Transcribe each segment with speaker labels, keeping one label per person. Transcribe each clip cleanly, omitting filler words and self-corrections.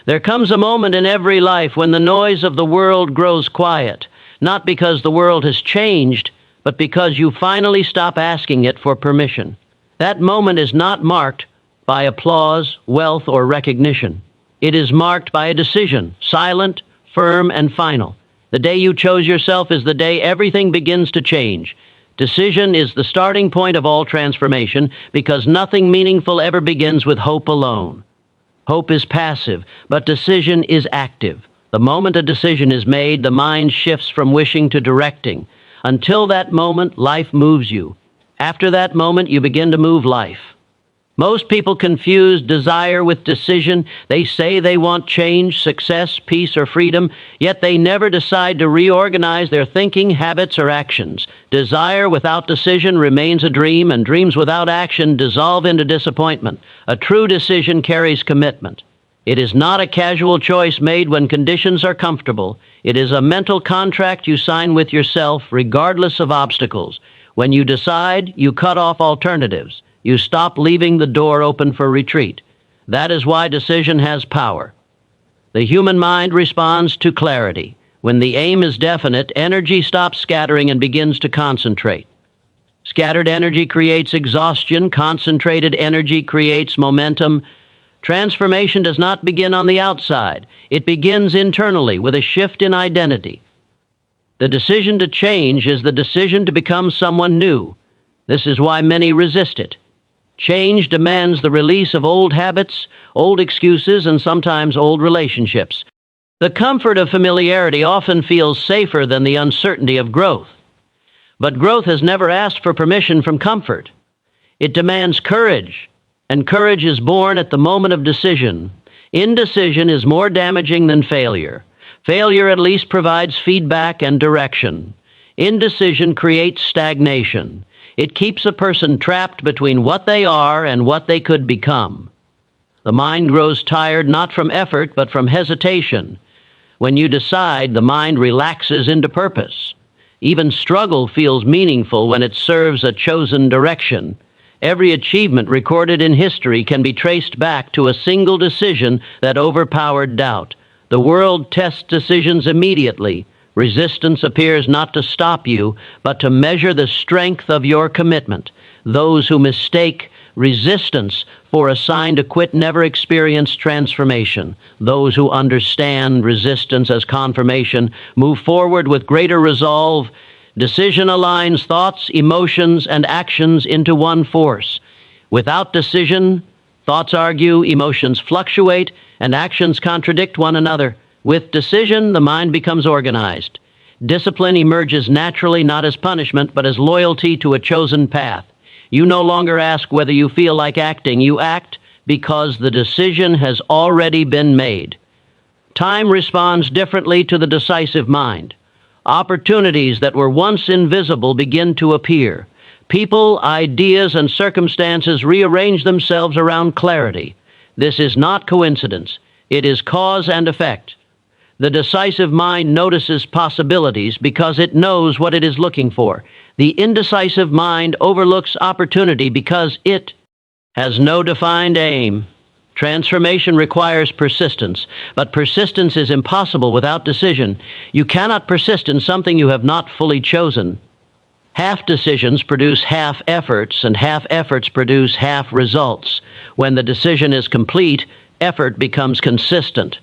Speaker 1: There comes a moment in every life when the noise of the world grows quiet, not because the world has changed, but because you finally stop asking it for permission. That moment is not marked by applause, wealth, or recognition. It is marked by a decision, silent, firm, and final. The day you chose yourself is the day everything begins to change. Decision is the starting point of all transformation because nothing meaningful ever begins with hope alone. Hope is passive, but decision is active. The moment a decision is made, the mind shifts from wishing to directing. Until that moment, life moves you. After that moment, you begin to move life. Most people confuse desire with decision. They say they want change, success, peace, or freedom, yet they never decide to reorganize their thinking, habits, or actions. Desire without decision remains a dream, and dreams without action dissolve into disappointment. A true decision carries commitment. It is not a casual choice made when conditions are comfortable. It is a mental contract you sign with yourself, regardless of obstacles. When you decide, you cut off alternatives. You stop leaving the door open for retreat. That is why decision has power. The human mind responds to clarity. When the aim is definite, energy stops scattering and begins to concentrate. Scattered energy creates exhaustion. Concentrated energy creates momentum. Transformation does not begin on the outside. It begins internally with a shift in identity. The decision to change is the decision to become someone new. This is why many resist it. Change demands the release of old habits, old excuses, and sometimes old relationships. The comfort of familiarity often feels safer than the uncertainty of growth. But growth has never asked for permission from comfort. It demands courage, and courage is born at the moment of decision. Indecision is more damaging than failure. Failure at least provides feedback and direction. Indecision creates stagnation. It keeps a person trapped between what they are and what they could become. The mind grows tired not from effort, but from hesitation. When you decide, the mind relaxes into purpose. Even struggle feels meaningful when it serves a chosen direction. Every achievement recorded in history can be traced back to a single decision that overpowered doubt. The world tests decisions immediately. Resistance appears not to stop you, but to measure the strength of your commitment. Those who mistake resistance for a sign to quit never experience transformation. Those who understand resistance as confirmation move forward with greater resolve. Decision aligns thoughts, emotions, and actions into one force. Without decision, thoughts argue, emotions fluctuate, and actions contradict one another. With decision, the mind becomes organized. Discipline emerges naturally, not as punishment, but as loyalty to a chosen path. You no longer ask whether you feel like acting. You act because the decision has already been made. Time responds differently to the decisive mind. Opportunities that were once invisible begin to appear. People, ideas, and circumstances rearrange themselves around clarity. This is not coincidence. It is cause and effect. The decisive mind notices possibilities because it knows what it is looking for. The indecisive mind overlooks opportunity because it has no defined aim. Transformation requires persistence, but persistence is impossible without decision. You cannot persist in something you have not fully chosen. Half decisions produce half efforts, and half efforts produce half results. When the decision is complete, effort becomes consistent.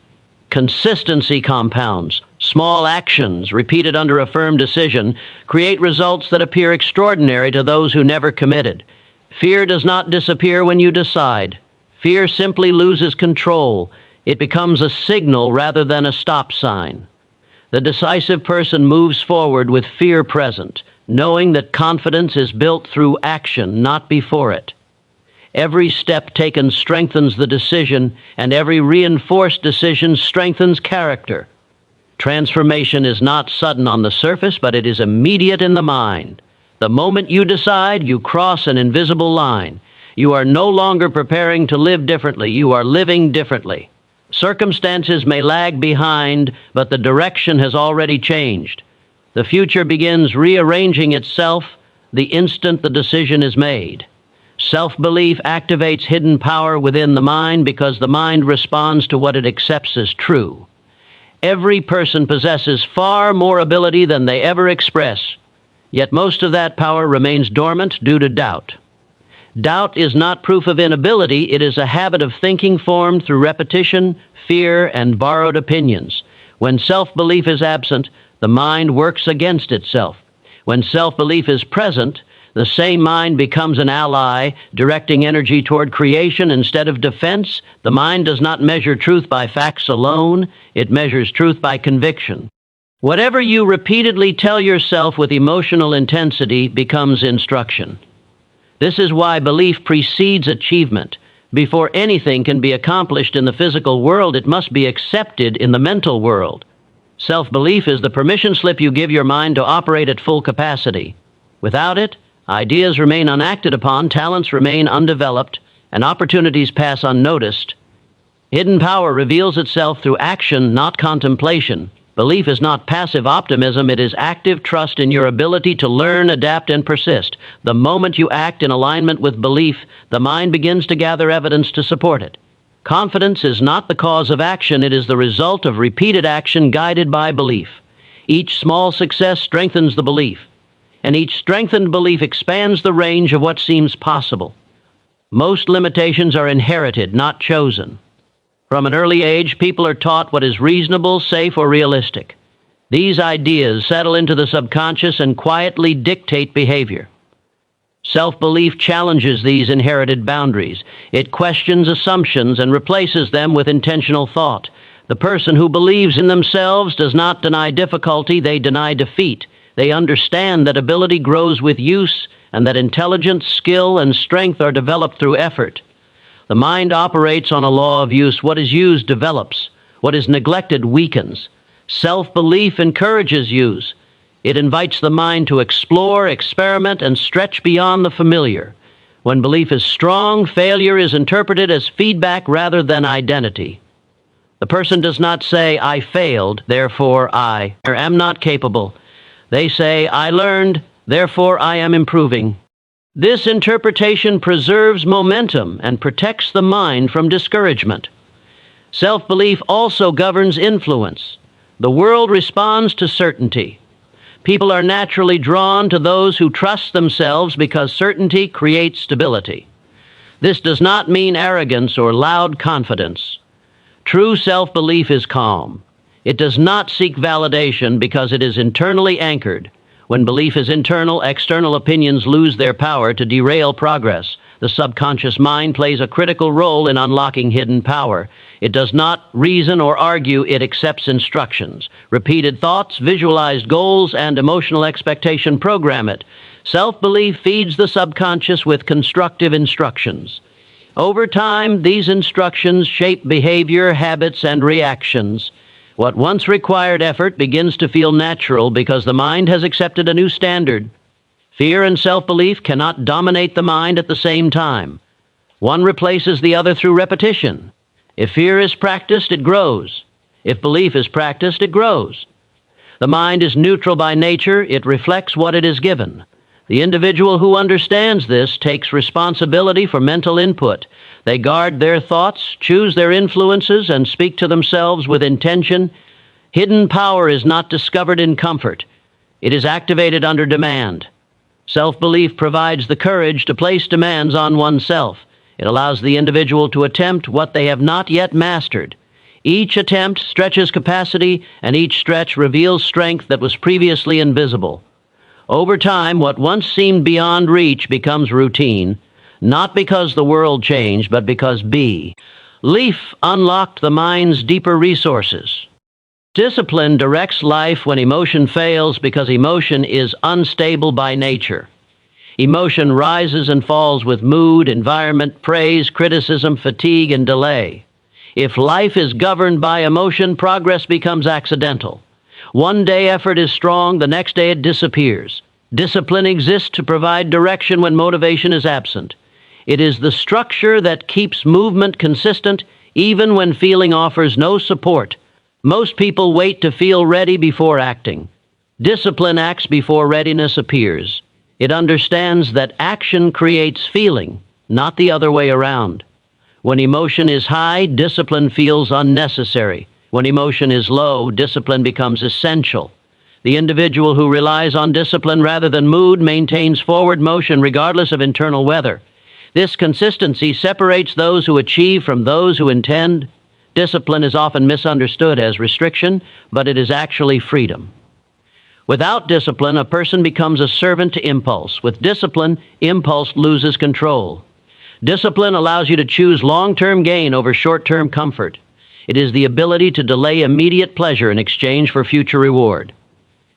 Speaker 1: Consistency compounds. Small actions, repeated under a firm decision, create results that appear extraordinary to those who never committed. Fear does not disappear when you decide. Fear simply loses control. It becomes a signal rather than a stop sign. The decisive person moves forward with fear present, knowing that confidence is built through action, not before it. Every step taken strengthens the decision, and every reinforced decision strengthens character. Transformation is not sudden on the surface, but it is immediate in the mind. The moment you decide, you cross an invisible line. You are no longer preparing to live differently. You are living differently. Circumstances may lag behind, but the direction has already changed. The future begins rearranging itself the instant the decision is made. Self-belief activates hidden power within the mind because the mind responds to what it accepts as true. Every person possesses far more ability than they ever express, yet most of that power remains dormant due to doubt. Doubt is not proof of inability, it is a habit of thinking formed through repetition, fear, and borrowed opinions. When self-belief is absent, the mind works against itself. When self-belief is present, the same mind becomes an ally, directing energy toward creation instead of defense. The mind does not measure truth by facts alone, it measures truth by conviction. Whatever you repeatedly tell yourself with emotional intensity becomes instruction. This is why belief precedes achievement. Before anything can be accomplished in the physical world, it must be accepted in the mental world. Self-belief is the permission slip you give your mind to operate at full capacity. Without it, ideas remain unacted upon, talents remain undeveloped, and opportunities pass unnoticed. Hidden power reveals itself through action, not contemplation. Belief is not passive optimism, it is active trust in your ability to learn, adapt, and persist. The moment you act in alignment with belief, the mind begins to gather evidence to support it. Confidence is not the cause of action, it is the result of repeated action guided by belief. Each small success strengthens the belief, and each strengthened belief expands the range of what seems possible. Most limitations are inherited, not chosen. From an early age, people are taught what is reasonable, safe, or realistic. These ideas settle into the subconscious and quietly dictate behavior. Self-belief challenges these inherited boundaries. It questions assumptions and replaces them with intentional thought. The person who believes in themselves does not deny difficulty, they deny defeat. They understand that ability grows with use and that intelligence, skill, and strength are developed through effort. The mind operates on a law of use. What is used develops. What is neglected weakens. Self-belief encourages use. It invites the mind to explore, experiment, and stretch beyond the familiar. When belief is strong, failure is interpreted as feedback rather than identity. The person does not say, "I failed, therefore I am not capable." They say, "I learned, therefore I am improving." This interpretation preserves momentum and protects the mind from discouragement. Self-belief also governs influence. The world responds to certainty. People are naturally drawn to those who trust themselves because certainty creates stability. This does not mean arrogance or loud confidence. True self-belief is calm. It does not seek validation because it is internally anchored. When belief is internal, external opinions lose their power to derail progress. The subconscious mind plays a critical role in unlocking hidden power. It does not reason or argue, it accepts instructions. Repeated thoughts, visualized goals, and emotional expectation program it. Self-belief feeds the subconscious with constructive instructions. Over time, these instructions shape behavior, habits, and reactions. What once required effort begins to feel natural because the mind has accepted a new standard. Fear and self-belief cannot dominate the mind at the same time. One replaces the other through repetition. If fear is practiced, it grows. If belief is practiced, it grows. The mind is neutral by nature, it reflects what it is given. The individual who understands this takes responsibility for mental input. They guard their thoughts, choose their influences, and speak to themselves with intention. Hidden power is not discovered in comfort. It is activated under demand. Self-belief provides the courage to place demands on oneself. It allows the individual to attempt what they have not yet mastered. Each attempt stretches capacity, and each stretch reveals strength that was previously invisible. Over time, what once seemed beyond reach becomes routine, not because the world changed, but because belief unlocked the mind's deeper resources. Discipline directs life when emotion fails because emotion is unstable by nature. Emotion rises and falls with mood, environment, praise, criticism, fatigue, and delay. If life is governed by emotion, progress becomes accidental. One day effort is strong, the next day it disappears. Discipline exists to provide direction when motivation is absent. It is the structure that keeps movement consistent even when feeling offers no support. Most people wait to feel ready before acting. Discipline acts before readiness appears. It understands that action creates feeling, not the other way around. When emotion is high, discipline feels unnecessary. When emotion is low, discipline becomes essential. The individual who relies on discipline rather than mood maintains forward motion regardless of internal weather. This consistency separates those who achieve from those who intend. Discipline is often misunderstood as restriction, but it is actually freedom. Without discipline, a person becomes a servant to impulse. With discipline, impulse loses control. Discipline allows you to choose long-term gain over short-term comfort. It is the ability to delay immediate pleasure in exchange for future reward.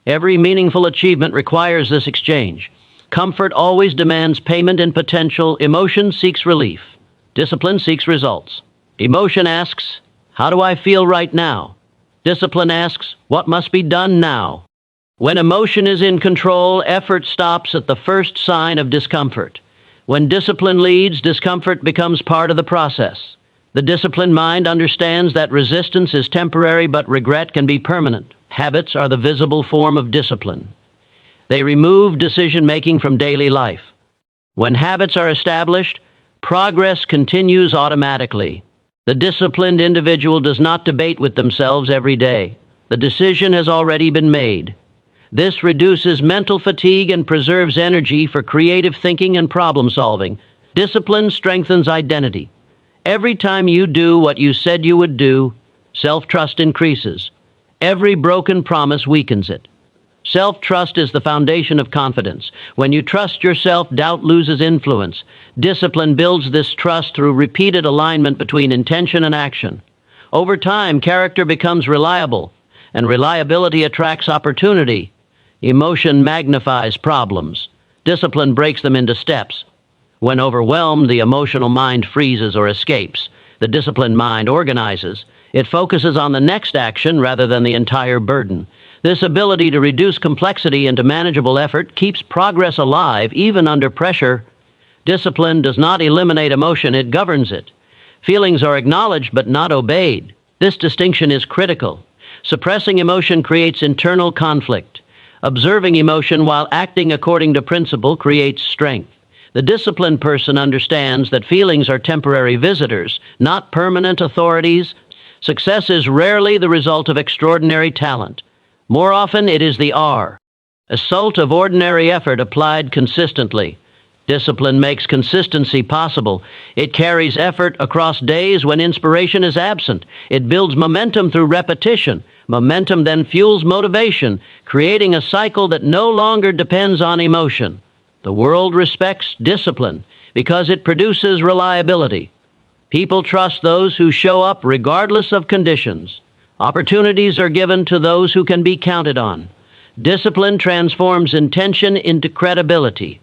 Speaker 1: Every meaningful achievement requires this exchange. Comfort always demands payment in potential. Emotion seeks relief. Discipline seeks results. Emotion asks, "How do I feel right now?" Discipline asks, "What must be done now?" When emotion is in control, effort stops at the first sign of discomfort. When discipline leads, discomfort becomes part of the process. The disciplined mind understands that resistance is temporary, but regret can be permanent. Habits are the visible form of discipline. They remove decision-making from daily life. When habits are established, progress continues automatically. The disciplined individual does not debate with themselves every day. The decision has already been made. This reduces mental fatigue and preserves energy for creative thinking and problem solving. Discipline strengthens identity. Every time you do what you said you would do, self-trust increases. Every broken promise weakens it. Self-trust is the foundation of confidence. When you trust yourself, doubt loses influence. Discipline builds this trust through repeated alignment between intention and action. Over time, character becomes reliable, and reliability attracts opportunity. Emotion magnifies problems. Discipline breaks them into steps. When overwhelmed, the emotional mind freezes or escapes. The disciplined mind organizes. It focuses on the next action rather than the entire burden. This ability to reduce complexity into manageable effort keeps progress alive even under pressure. Discipline does not eliminate emotion, it governs it. Feelings are acknowledged but not obeyed. This distinction is critical. Suppressing emotion creates internal conflict. Observing emotion while acting according to principle creates strength. The disciplined person understands that feelings are temporary visitors, not permanent authorities. Success is rarely the result of extraordinary talent. More often, it is the result of ordinary effort applied consistently. Discipline makes consistency possible. It carries effort across days when inspiration is absent. It builds momentum through repetition. Momentum then fuels motivation, creating a cycle that no longer depends on emotion. The world respects discipline because it produces reliability. People trust those who show up regardless of conditions. Opportunities are given to those who can be counted on. Discipline transforms intention into credibility.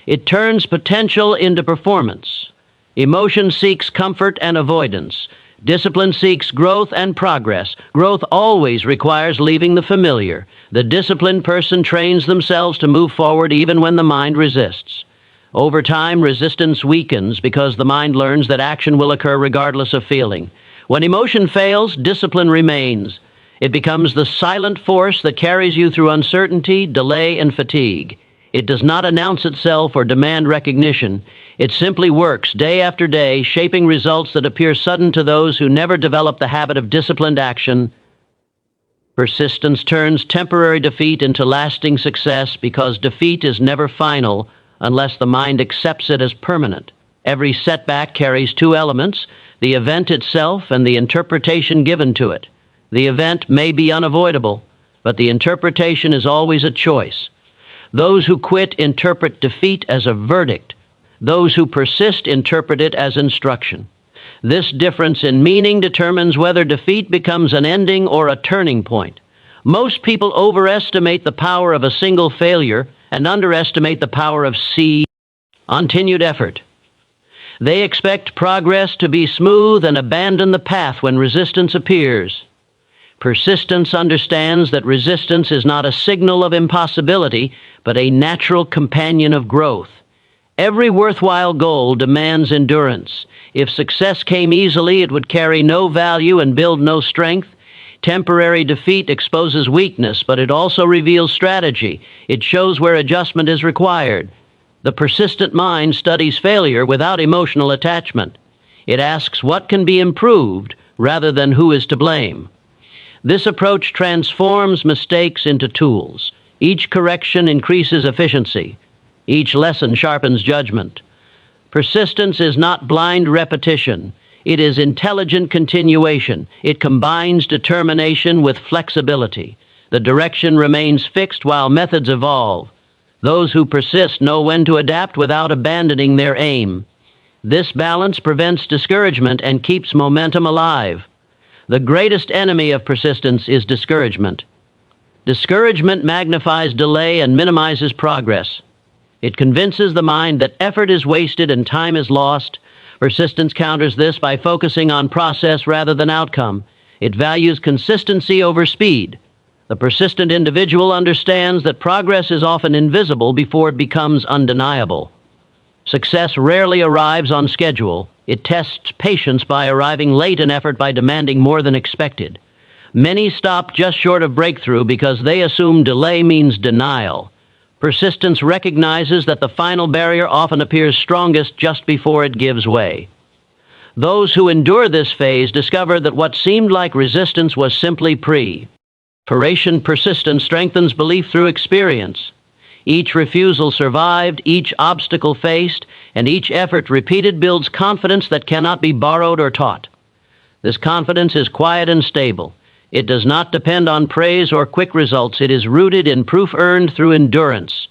Speaker 1: It turns potential into performance. Emotion seeks comfort and avoidance. Discipline seeks growth and progress. Growth always requires leaving the familiar. The disciplined person trains themselves to move forward even when the mind resists. Over time, resistance weakens because the mind learns that action will occur regardless of feeling. When emotion fails, discipline remains. It becomes the silent force that carries you through uncertainty, delay, and fatigue. It does not announce itself or demand recognition. It simply works day after day, shaping results that appear sudden to those who never develop the habit of disciplined action. Persistence turns temporary defeat into lasting success because defeat is never final unless the mind accepts it as permanent. Every setback carries two elements, the event itself and the interpretation given to it. The event may be unavoidable, but the interpretation is always a choice. Those who quit interpret defeat as a verdict. Those who persist interpret it as instruction. This difference in meaning determines whether defeat becomes an ending or a turning point. Most people overestimate the power of a single failure and underestimate the power of continued effort. They expect progress to be smooth and abandon the path when resistance appears. Persistence understands that resistance is not a signal of impossibility, but a natural companion of growth. Every worthwhile goal demands endurance. If success came easily, it would carry no value and build no strength. Temporary defeat exposes weakness, but it also reveals strategy. It shows where adjustment is required. The persistent mind studies failure without emotional attachment. It asks what can be improved rather than who is to blame. This approach transforms mistakes into tools. Each correction increases efficiency. Each lesson sharpens judgment. Persistence is not blind repetition. It is intelligent continuation. It combines determination with flexibility. The direction remains fixed while methods evolve. Those who persist know when to adapt without abandoning their aim. This balance prevents discouragement and keeps momentum alive. The greatest enemy of persistence is discouragement. Discouragement magnifies delay and minimizes progress. It convinces the mind that effort is wasted and time is lost. Persistence counters this by focusing on process rather than outcome. It values consistency over speed. The persistent individual understands that progress is often invisible before it becomes undeniable. Success rarely arrives on schedule. It tests patience by arriving late and effort by demanding more than expected. Many stop just short of breakthrough because they assume delay means denial. Persistence recognizes that the final barrier often appears strongest just before it gives way. Those who endure this phase discover that what seemed like resistance was simply preparation. Persistence strengthens belief through experience. Each refusal survived, each obstacle faced, and each effort repeated builds confidence that cannot be borrowed or taught. This confidence is quiet and stable. It does not depend on praise or quick results. It is rooted in proof earned through endurance.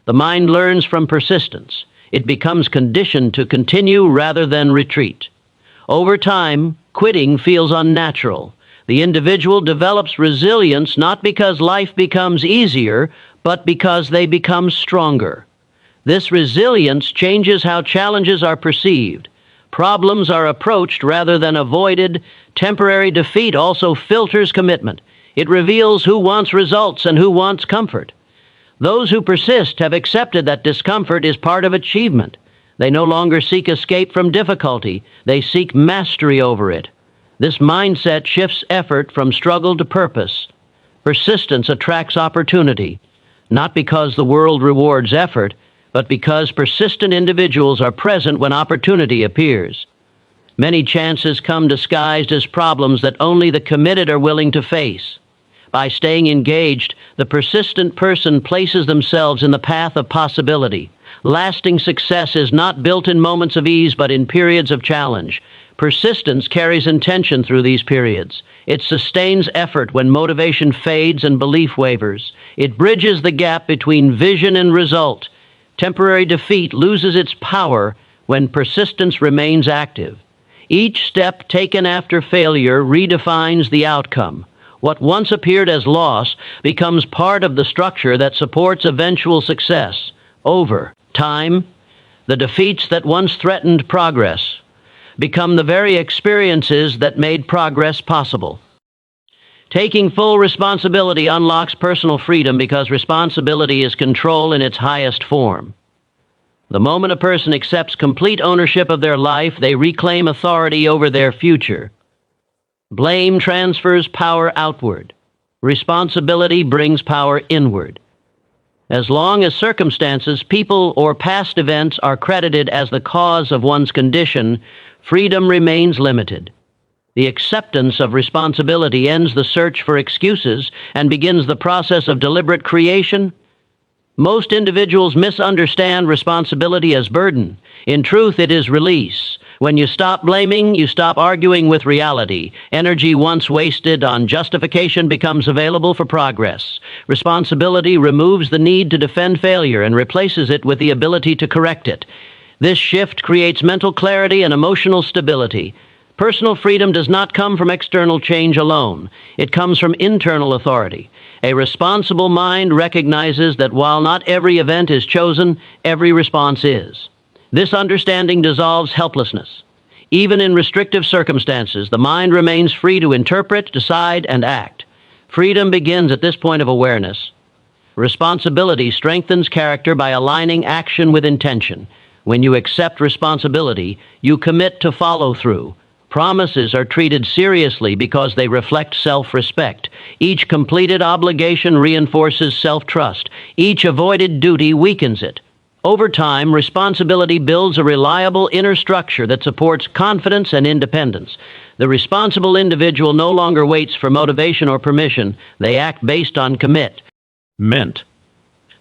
Speaker 1: The mind learns from persistence. It becomes conditioned to continue rather than retreat. Over time, quitting feels unnatural. The individual develops resilience not because life becomes easier, but because they become stronger. This resilience changes how challenges are perceived. Problems are approached rather than avoided. Temporary defeat also filters commitment. It reveals who wants results and who wants comfort. Those who persist have accepted that discomfort is part of achievement. They no longer seek escape from difficulty. They seek mastery over it. This mindset shifts effort from struggle to purpose. Persistence attracts opportunity, not because the world rewards effort, but because persistent individuals are present when opportunity appears. Many chances come disguised as problems that only the committed are willing to face. By staying engaged, the persistent person places themselves in the path of possibility. Lasting success is not built in moments of ease, but in periods of challenge. Persistence carries intention through these periods. It sustains effort when motivation fades and belief wavers. It bridges the gap between vision and result. Temporary defeat loses its power when persistence remains active. Each step taken after failure redefines the outcome. What once appeared as loss becomes part of the structure that supports eventual success. Over time, the defeats that once threatened progress become the very experiences that made progress possible. Taking full responsibility unlocks personal freedom because responsibility is control in its highest form. The moment a person accepts complete ownership of their life, they reclaim authority over their future. Blame transfers power outward. Responsibility brings power inward. As long as circumstances, people, or past events are credited as the cause of one's condition, freedom remains limited. The acceptance of responsibility ends the search for excuses and begins the process of deliberate creation. Most individuals misunderstand responsibility as burden. In truth, it is release. When you stop blaming, you stop arguing with reality. Energy once wasted on justification becomes available for progress. Responsibility removes the need to defend failure and replaces it with the ability to correct it. This shift creates mental clarity and emotional stability. Personal freedom does not come from external change alone. It comes from internal authority. A responsible mind recognizes that while not every event is chosen, every response is. This understanding dissolves helplessness. Even in restrictive circumstances, the mind remains free to interpret, decide, and act. Freedom begins at this point of awareness. Responsibility strengthens character by aligning action with intention. When you accept responsibility, you commit to follow through. Promises are treated seriously because they reflect self-respect. Each completed obligation reinforces self-trust. Each avoided duty weakens it. Over time, responsibility builds a reliable inner structure that supports confidence and independence. The responsible individual no longer waits for motivation or permission. They act based on commitment.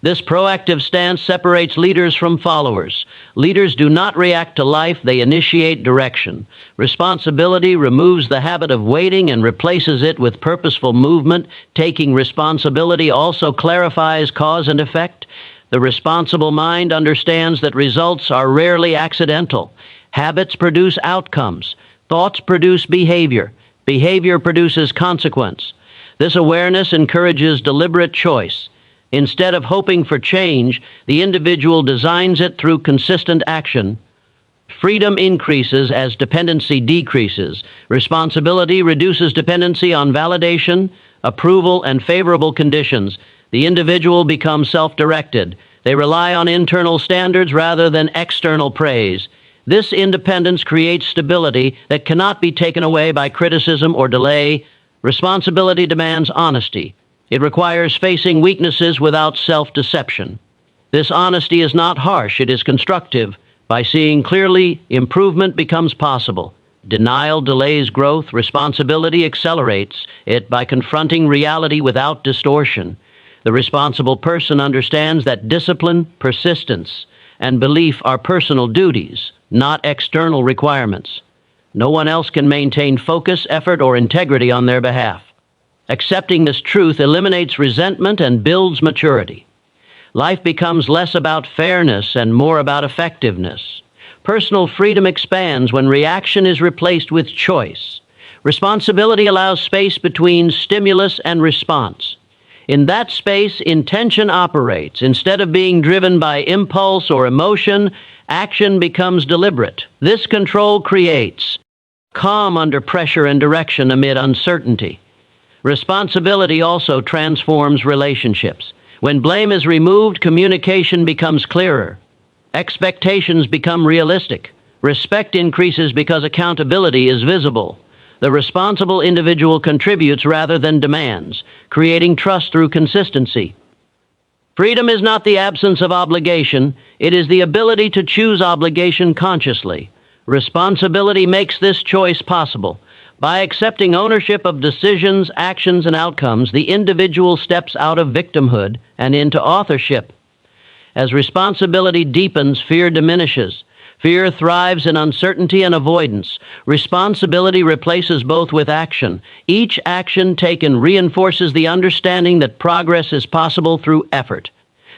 Speaker 1: This proactive stance separates leaders from followers. Leaders do not react to life, they initiate direction. Responsibility removes the habit of waiting and replaces it with purposeful movement. Taking responsibility also clarifies cause and effect. The responsible mind understands that results are rarely accidental. Habits produce outcomes. Thoughts produce behavior. Behavior produces consequence. This awareness encourages deliberate choice. Instead of hoping for change, the individual designs it through consistent action. Freedom increases as dependency decreases. Responsibility reduces dependency on validation, approval, and favorable conditions. The individual becomes self-directed. They rely on internal standards rather than external praise. This independence creates stability that cannot be taken away by criticism or delay. Responsibility demands honesty. It requires facing weaknesses without self-deception. This honesty is not harsh, it is constructive. By seeing clearly, improvement becomes possible. Denial delays growth, responsibility accelerates it by confronting reality without distortion. The responsible person understands that discipline, persistence, and belief are personal duties, not external requirements. No one else can maintain focus, effort, or integrity on their behalf. Accepting this truth eliminates resentment and builds maturity. Life becomes less about fairness and more about effectiveness. Personal freedom expands when reaction is replaced with choice. Responsibility allows space between stimulus and response. In that space, intention operates. Instead of being driven by impulse or emotion, action becomes deliberate. This control creates calm under pressure and direction amid uncertainty. Responsibility also transforms relationships. When blame is removed, communication becomes clearer. Expectations become realistic. Respect increases because accountability is visible. The responsible individual contributes rather than demands, creating trust through consistency. Freedom is not the absence of obligation, it is the ability to choose obligation consciously. Responsibility makes this choice possible. By accepting ownership of decisions, actions, and outcomes, the individual steps out of victimhood and into authorship. As responsibility deepens, fear diminishes. Fear thrives in uncertainty and avoidance. Responsibility replaces both with action. Each action taken reinforces the understanding that progress is possible through effort.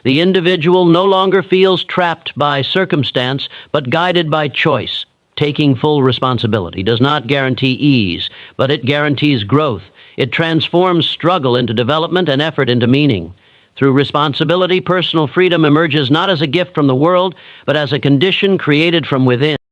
Speaker 1: The individual no longer feels trapped by circumstance, but guided by choice. Taking full responsibility does not guarantee ease, but it guarantees growth. It transforms struggle into development and effort into meaning. Through responsibility, personal freedom emerges not as a gift from the world, but as a condition created from within.